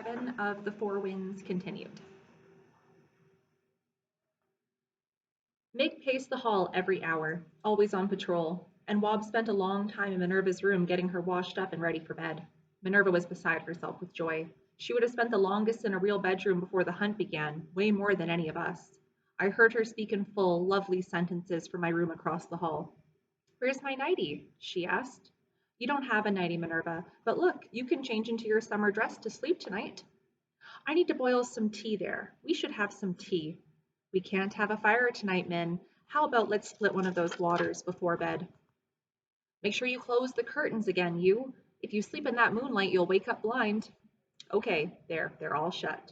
7 of The Four Winds continued. Meg paced the hall every hour, always on patrol, and Wob spent a long time in Minerva's room getting her washed up and ready for bed. Minerva was beside herself with joy. She would have spent the longest in a real bedroom before the hunt began, way more than any of us. I heard her speak in full, lovely sentences from my room across the hall. "Where's my nightie?" she asked. "You don't have a nightie, Minerva, but look, you can change into your summer dress to sleep tonight." "I need to boil some tea there. We should have some tea." "We can't have a fire tonight, Min. How about let's split one of those waters before bed?" "Make sure you close the curtains again, you. If you sleep in that moonlight, you'll wake up blind." "Okay, there, they're all shut."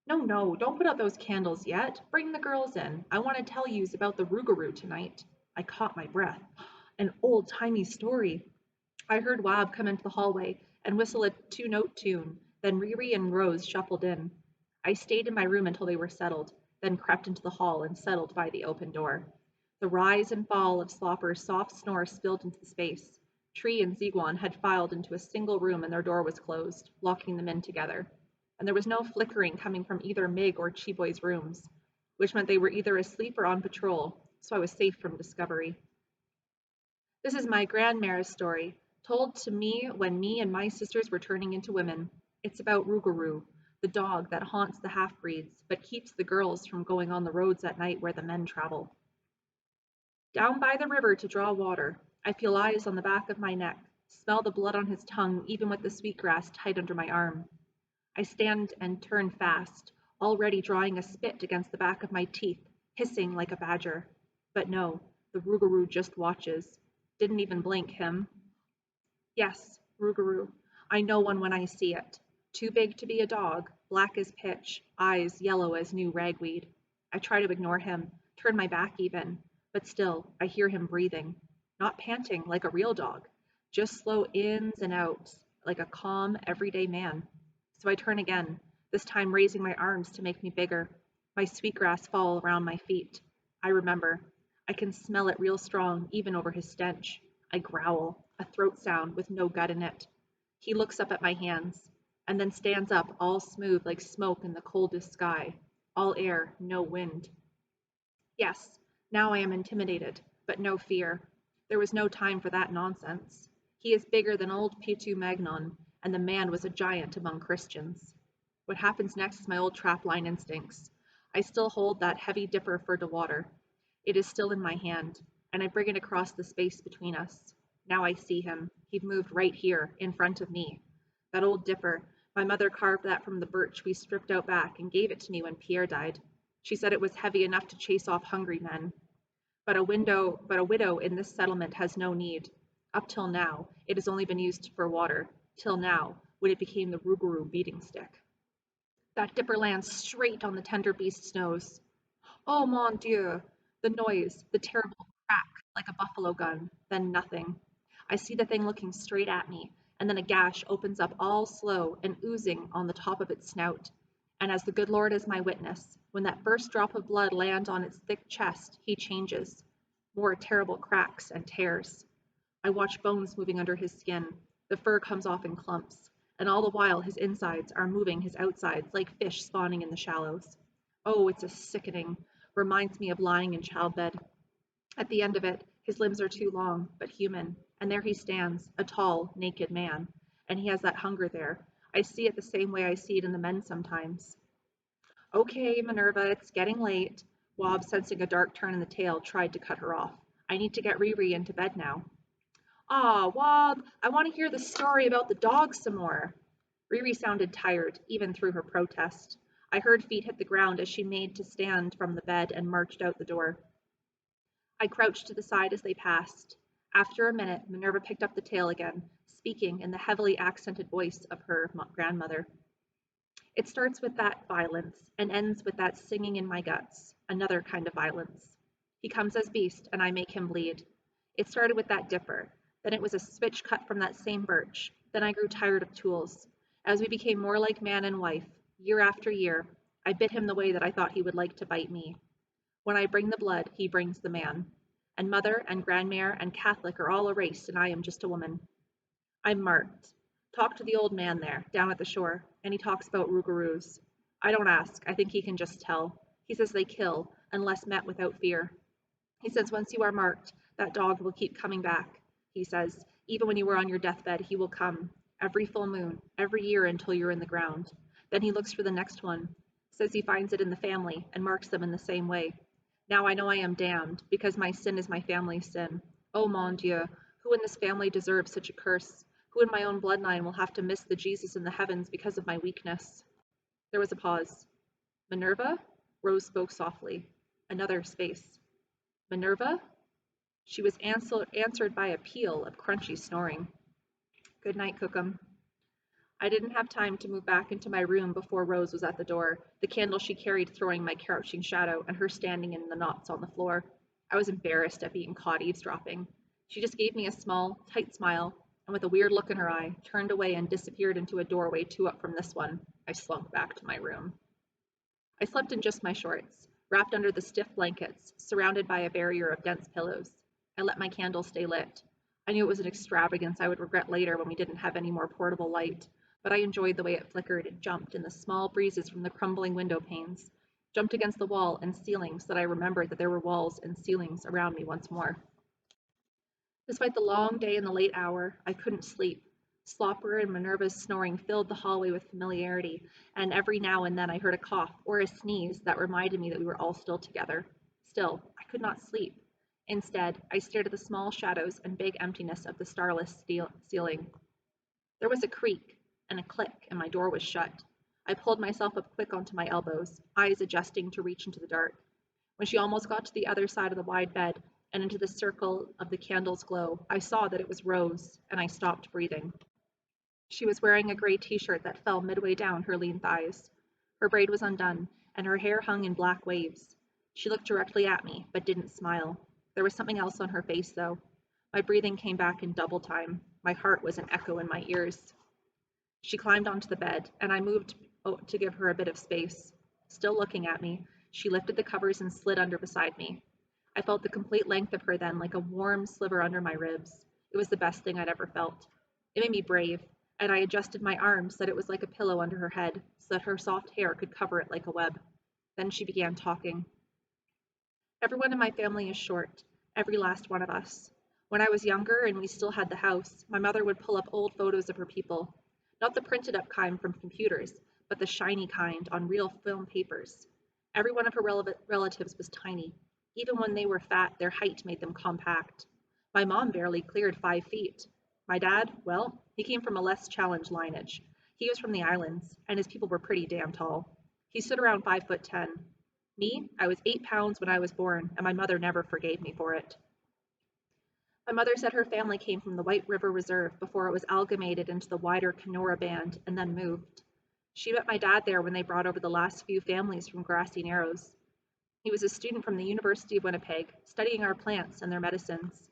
"No, no, don't put out those candles yet. Bring the girls in. I want to tell yous about the rougarou tonight." I caught my breath. An old-timey story. I heard Wab come into the hallway and whistle a two-note tune, then Riri and Rose shuffled in. I stayed in my room until they were settled, then crept into the hall and settled by the open door. The rise and fall of Slopper's soft snore spilled into the space. Tree and Ziguan had filed into a single room and their door was closed, locking them in together. And there was no flickering coming from either Mig or Chiboy's rooms, which meant they were either asleep or on patrol, so I was safe from discovery. This is my grandmare's story, told to me when me and my sisters were turning into women. It's about rougarou, the dog that haunts the half-breeds, but keeps the girls from going on the roads at night where the men travel. Down by the river to draw water, I feel eyes on the back of my neck, smell the blood on his tongue even with the sweetgrass tight under my arm. I stand and turn fast, already drawing a spit against the back of my teeth, hissing like a badger. But no, the rougarou just watches. Didn't even blink, him. Yes, rougarou. I know one when I see it. Too big to be a dog, black as pitch, eyes yellow as new ragweed. I try to ignore him, turn my back even, but still, I hear him breathing. Not panting like a real dog, just slow ins and outs, like a calm, everyday man. So I turn again, this time raising my arms to make me bigger. My sweetgrass fall around my feet. I remember. I can smell it real strong, even over his stench. I growl, a throat sound with no gut in it. He looks up at my hands, and then stands up all smooth like smoke in the coldest sky. All air, no wind. Yes, now I am intimidated, but no fear. There was no time for that nonsense. He is bigger than old Pitu Magnon, and the man was a giant among Christians. What happens next is my old trapline instincts. I still hold that heavy dipper for the water. It is still in my hand, and I bring it across the space between us. Now I see him. He'd moved right here, in front of me. That old dipper, my mother carved that from the birch we stripped out back and gave it to me when Pierre died. She said it was heavy enough to chase off hungry men. But a widow in this settlement has no need. Up till now, it has only been used for water, till now, when it became the rougarou beating stick. That dipper lands straight on the tender beast's nose. Oh mon Dieu! The noise, the terrible crack, like a buffalo gun, then nothing. I see the thing looking straight at me, and then a gash opens up all slow and oozing on the top of its snout. And as the good Lord is my witness, when that first drop of blood lands on its thick chest, he changes. More terrible cracks and tears. I watch bones moving under his skin. The fur comes off in clumps, and all the while his insides are moving his outsides like fish spawning in the shallows. Oh, it's a sickening. Reminds me of lying in childbed. At the end of it, his limbs are too long, but human, and there he stands, a tall, naked man, and he has that hunger there. I see it the same way I see it in the men sometimes. Okay, Minerva, it's getting late. Wob, sensing a dark turn in the tale, tried to cut her off. I need to get Riri into bed now. Ah, Wob, I want to hear the story about the dog some more. Riri sounded tired, even through her protest. I heard feet hit the ground as she made to stand from the bed and marched out the door. I crouched to the side as they passed. After a minute, Minerva picked up the tale again, speaking in the heavily accented voice of her grandmother. It starts with that violence and ends with that singing in my guts, another kind of violence. He comes as beast, and I make him bleed. It started with that dipper, then it was a switch cut from that same birch, then I grew tired of tools. As we became more like man and wife, year after year, I bit him the way that I thought he would like to bite me. When I bring the blood, he brings the man. And mother and grandmare and Catholic are all erased, and I am just a woman. I'm marked. Talk to the old man there, down at the shore, and he talks about rougarous. I don't ask, I think he can just tell. He says they kill, unless met without fear. He says once you are marked, that dog will keep coming back. He says, even when you are on your deathbed, he will come, every full moon, every year until you're in the ground. Then he looks for the next one, says he finds it in the family, and marks them in the same way. Now I know I am damned, because my sin is my family's sin. Oh mon Dieu, who in this family deserves such a curse? Who in my own bloodline will have to miss the Jesus in the heavens because of my weakness? There was a pause. Minerva? Rose spoke softly. Another space. Minerva? She was answered by a peal of crunchy snoring. Good night, Cookham. I didn't have time to move back into my room before Rose was at the door, the candle she carried throwing my crouching shadow and her standing in the knots on the floor. I was embarrassed at being caught eavesdropping. She just gave me a small, tight smile, and with a weird look in her eye, turned away and disappeared into a doorway 2 up from this one. I slunk back to my room. I slept in just my shorts, wrapped under the stiff blankets, surrounded by a barrier of dense pillows. I let my candle stay lit. I knew it was an extravagance I would regret later when we didn't have any more portable light, but I enjoyed the way it flickered and jumped in the small breezes from the crumbling window panes, jumped against the wall and ceiling so that I remembered that there were walls and ceilings around me once more. Despite the long day and the late hour, I couldn't sleep. Slopper and Minerva's snoring filled the hallway with familiarity, and every now and then I heard a cough or a sneeze that reminded me that we were all still together. Still, I could not sleep. Instead, I stared at the small shadows and big emptiness of the starless ceiling. There was a creak and a click, and my door was shut. I pulled myself up quick onto my elbows, eyes adjusting to reach into the dark. When she almost got to the other side of the wide bed and into the circle of the candle's glow, I saw that it was Rose, and I stopped breathing. She was wearing a gray t-shirt that fell midway down her lean thighs. Her braid was undone, and her hair hung in black waves. She looked directly at me, but didn't smile. There was something else on her face, though. My breathing came back in double time. My heart was an echo in my ears. She climbed onto the bed, and I moved to give her a bit of space. Still looking at me, she lifted the covers and slid under beside me. I felt the complete length of her then, like a warm sliver under my ribs. It was the best thing I'd ever felt. It made me brave, and I adjusted my arms so that it was like a pillow under her head, so that her soft hair could cover it like a web. Then she began talking. Everyone in my family is short, every last one of us. When I was younger and we still had the house, my mother would pull up old photos of her people. Not the printed up kind from computers, but the shiny kind on real film papers. Every one of her relatives was tiny. Even when they were fat, their height made them compact. My mom barely cleared 5 feet. My dad, well, he came from a less challenged lineage. He was from the islands, and his people were pretty damn tall. He stood around 5'10". Me, I was 8 pounds when I was born, and my mother never forgave me for it. My mother said her family came from the White River Reserve before it was amalgamated into the wider Kenora Band and then moved. She met my dad there when they brought over the last few families from Grassy Narrows. He was a student from the University of Winnipeg, studying our plants and their medicines.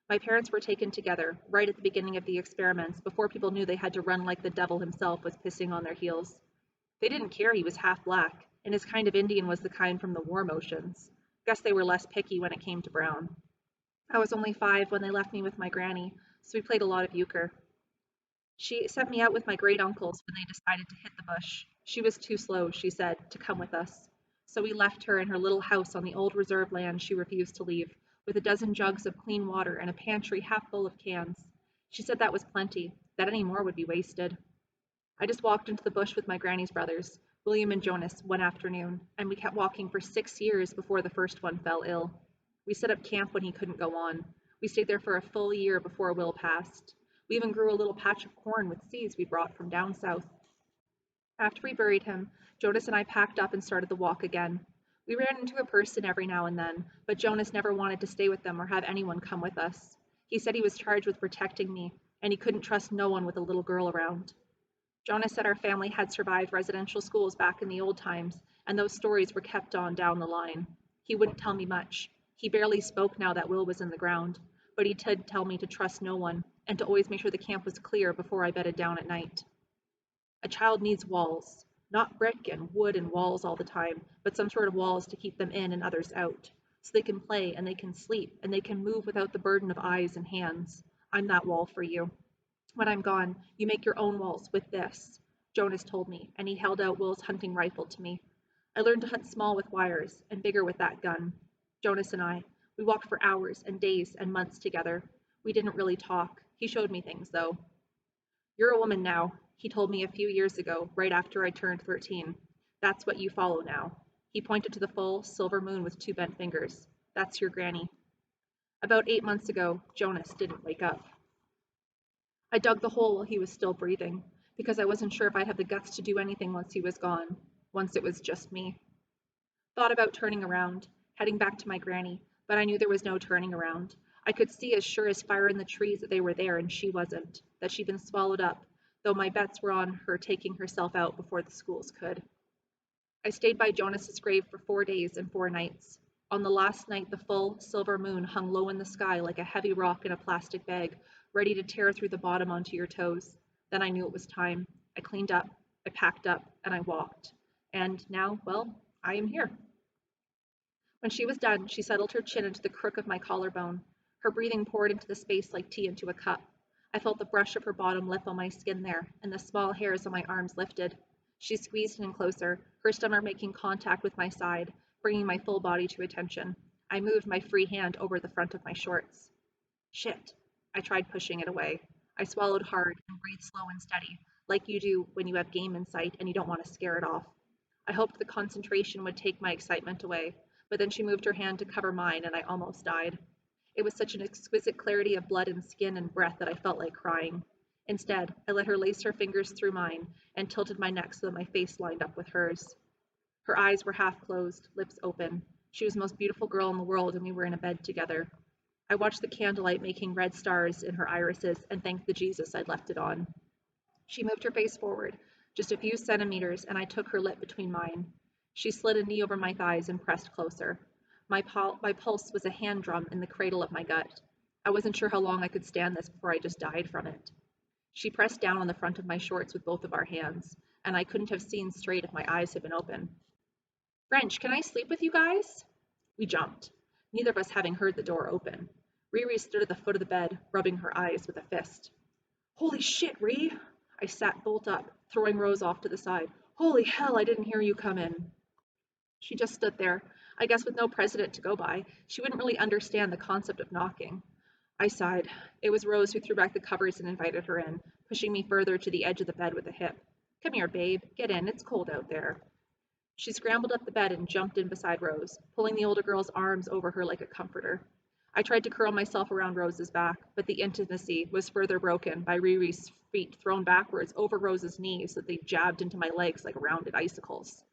My parents were taken together, right at the beginning of the experiments, before people knew they had to run like the devil himself was pissing on their heels. They didn't care he was half black, and his kind of Indian was the kind from the war motions. Guess they were less picky when it came to brown. I was only 5 when they left me with my granny, so we played a lot of euchre. She sent me out with my great uncles when they decided to hit the bush. She was too slow, she said, to come with us. So we left her in her little house on the old reserve land she refused to leave, with a dozen jugs of clean water and a pantry half full of cans. She said that was plenty, that any more would be wasted. I just walked into the bush with my granny's brothers, William and Jonas, one afternoon, and we kept walking for 6 years before the first one fell ill. We set up camp when he couldn't go on. We stayed there for a full year before Will passed. We even grew a little patch of corn with seeds we brought from down south. After we buried him, Jonas and I packed up and started the walk again. We ran into a person every now and then, but Jonas never wanted to stay with them or have anyone come with us. He said he was charged with protecting me, and he couldn't trust no one with a little girl around. Jonas said our family had survived residential schools back in the old times, and those stories were kept on down the line. He wouldn't tell me much. He barely spoke now that Will was in the ground, but he did tell me to trust no one, and to always make sure the camp was clear before I bedded down at night. A child needs walls, not brick and wood and walls all the time, but some sort of walls to keep them in and others out, so they can play and they can sleep and they can move without the burden of eyes and hands. I'm that wall for you. When I'm gone, you make your own walls with this, Jonas told me, and he held out Will's hunting rifle to me. I learned to hunt small with wires and bigger with that gun. Jonas and I, we walked for hours and days and months together. We didn't really talk. He showed me things, though. You're a woman now, he told me a few years ago, right after I turned 13. That's what you follow now. He pointed to the full, silver moon with two bent fingers. That's your granny. About 8 months ago, Jonas didn't wake up. I dug the hole while he was still breathing, because I wasn't sure if I'd have the guts to do anything once he was gone, once it was just me. Thought about turning around, heading back to my granny, but I knew there was no turning around. I could see as sure as fire in the trees that they were there and she wasn't, that she'd been swallowed up, though my bets were on her taking herself out before the schools could. I stayed by Jonas's grave for 4 days and 4 nights. On the last night, the full, silver moon hung low in the sky like a heavy rock in a plastic bag, ready to tear through the bottom onto your toes. Then I knew it was time. I cleaned up, I packed up, and I walked. And now, well, I am here. When she was done, she settled her chin into the crook of my collarbone. Her breathing poured into the space like tea into a cup. I felt the brush of her bottom lip on my skin there, and the small hairs on my arms lifted. She squeezed in closer, her stomach making contact with my side, bringing my full body to attention. I moved my free hand over the front of my shorts. Shit. I tried pushing it away. I swallowed hard and breathed slow and steady, like you do when you have game in sight and you don't want to scare it off. I hoped the concentration would take my excitement away, but then she moved her hand to cover mine and I almost died. It was such an exquisite clarity of blood and skin and breath that I felt like crying. Instead, I let her lace her fingers through mine and tilted my neck so that my face lined up with hers. Her eyes were half closed, lips open. She was the most beautiful girl in the world, and we were in a bed together. I watched the candlelight making red stars in her irises and thanked the Jesus I'd left it on. She moved her face forward, just a few centimeters, and I took her lip between mine. She slid a knee over my thighs and pressed closer. My pulse was a hand drum in the cradle of my gut. I wasn't sure how long I could stand this before I just died from it. She pressed down on the front of my shorts with both of our hands, and I couldn't have seen straight if my eyes had been open. French, can I sleep with you guys? We jumped, neither of us having heard the door open. Riri stood at the foot of the bed, rubbing her eyes with a fist. Holy shit, Ree! I sat bolt up, throwing Rose off to the side. Holy hell, I didn't hear you come in. She just stood there, I guess with no precedent to go by. She wouldn't really understand the concept of knocking. I sighed. It was Rose who threw back the covers and invited her in, pushing me further to the edge of the bed with a hip. Come here, babe. Get in. It's cold out there. She scrambled up the bed and jumped in beside Rose, pulling the older girl's arms over her like a comforter. I tried to curl myself around Rose's back, but the intimacy was further broken by Riri's feet thrown backwards over Rose's knees so that they jabbed into my legs like rounded icicles.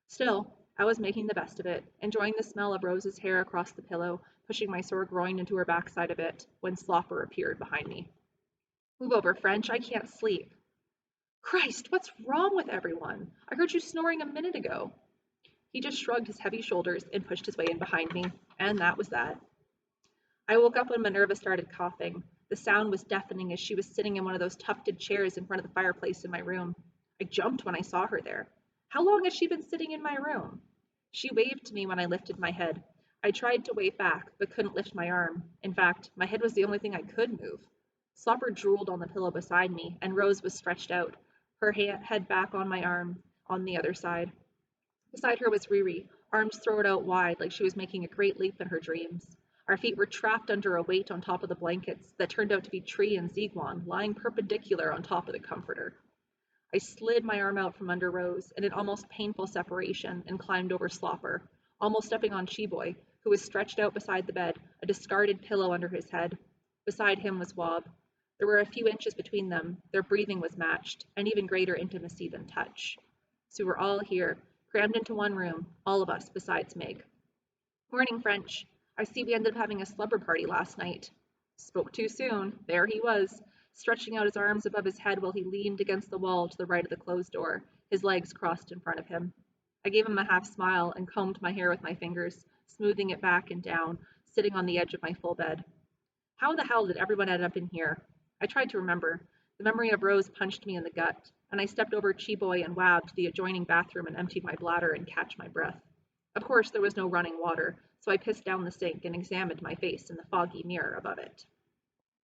Still, I was making the best of it, enjoying the smell of Rose's hair across the pillow, pushing my sore groin into her backside a bit, when Slopper appeared behind me. Move over, French. I can't sleep. Christ, what's wrong with everyone? I heard you snoring a minute ago. He just shrugged his heavy shoulders and pushed his way in behind me, and that was that. I woke up when Minerva started coughing. The sound was deafening as she was sitting in one of those tufted chairs in front of the fireplace in my room. I jumped when I saw her there. How long has she been sitting in my room? She waved to me when I lifted my head. I tried to wave back, but couldn't lift my arm. In fact, my head was the only thing I could move. Slopper drooled on the pillow beside me, and Rose was stretched out, her head back on my arm, on the other side. Beside her was Riri, arms thrown out wide like she was making a great leap in her dreams. Our feet were trapped under a weight on top of the blankets that turned out to be Tree and Ziguan, lying perpendicular on top of the comforter. I slid my arm out from under Rose in an almost painful separation and climbed over Slopper, almost stepping on Chiboy, who was stretched out beside the bed, a discarded pillow under his head. Beside him was Wob. There were a few inches between them. Their breathing was matched, an even greater intimacy than touch. So we were all here, crammed into one room, all of us besides Meg. Morning, French. I see we ended up having a slumber party last night. Spoke too soon. There he was, stretching out his arms above his head while he leaned against the wall to the right of the closed door, his legs crossed in front of him. I gave him a half smile and combed my hair with my fingers, smoothing it back and down, sitting on the edge of my full bed. How the hell did everyone end up in here? I tried to remember. The memory of Rose punched me in the gut, and I stepped over Chiboy and Wab to the adjoining bathroom and emptied my bladder and catch my breath. Of course, there was no running water, so I pissed down the sink and examined my face in the foggy mirror above it.